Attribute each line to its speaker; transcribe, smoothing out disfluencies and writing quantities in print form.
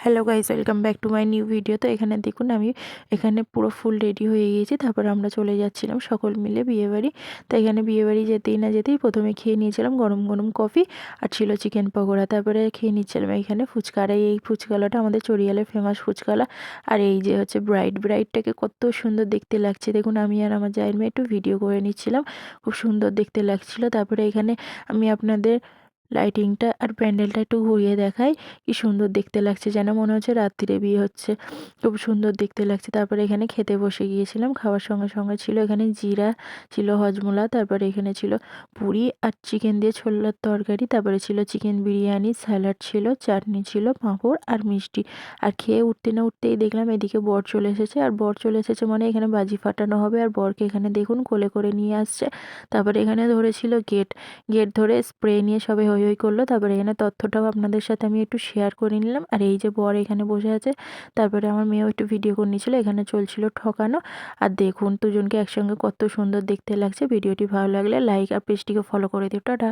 Speaker 1: Hello guys, welcome back to my new video. তো এখানে দেখুন আমি এখানে পুরো ফুল রেডি হয়ে গিয়েছি। তারপর আমরা চলে যাচ্ছিলাম সকল মিলে বিয়েবাড়ি। তো এখানে বিয়েবাড়ি যেতেই না যেতেই প্রথমে খেয়ে নিয়েছিলাম গরম গরম কফি আর ছিল চিকেন পকোড়া। তারপরে খেয়ে নিচ্ছিলাম এইখানে ফুচকা। আর এই ফুচকালাটা আমাদের চড়িয়ালের ফেমাস ফুচকালা। আর এই যে হচ্ছে ব্রাইডটাকে কত সুন্দর দেখতে লাগছে দেখুন। আমি আর আমার জায়ের মেয়ে একটু ভিডিও করে নিচ্ছিলাম, খুব সুন্দর দেখতে লাগছিল। তারপরে এখানে আমি আপনাদের লাইটিংটা আর প্যান্ডেলটা একটু ঘুরিয়ে দেখাই। কি সুন্দর দেখতে লাগছে, যেন মনে হচ্ছে রাত্রিরে বিয়ে হচ্ছে, খুব সুন্দর দেখতে লাগছে। তারপরে এখানে খেতে বসে গিয়েছিলাম। খাওয়ার সঙ্গে সঙ্গে ছিল এখানে জিরা, ছিল হজমোলা, তারপরে এখানে ছিল পুরি আর চিকেন দিয়ে ছোলার তরকারি, তারপরে ছিল চিকেন বিরিয়ানি, স্যালাড ছিল, চাটনি ছিল, পাঁপড় আর মিষ্টি। আর খেয়ে উঠতে না উঠতেই দেখলাম এদিকে বর চলে এসেছে। আর বর চলে এসেছে মানে এখানে বাজি ফাটানো হবে। আর বরকে এখানে দেখুন কোলে করে নিয়ে আসছে। তারপরে এখানে ধরেছিল গেট গেট ধরে স্প্রে নিয়ে সবাই হৈ হৈ করলো। তারপরে এখানে তথ্যটাও আপনাদের সাথে আমি একটু শেয়ার করে নিলাম। আর এই যে বর এখানে বসে আছে। তারপরে আমার মেয়েও একটু ভিডিও করে নিয়েছিল। এখানে চলছিল ঠকানো। আর দেখুন দুজনকে একসঙ্গে কত সুন্দর দেখতে লাগছে। ভিডিওটি ভালো লাগলে লাইক আর পেজটিকে ফলো করে দিও। টাটা।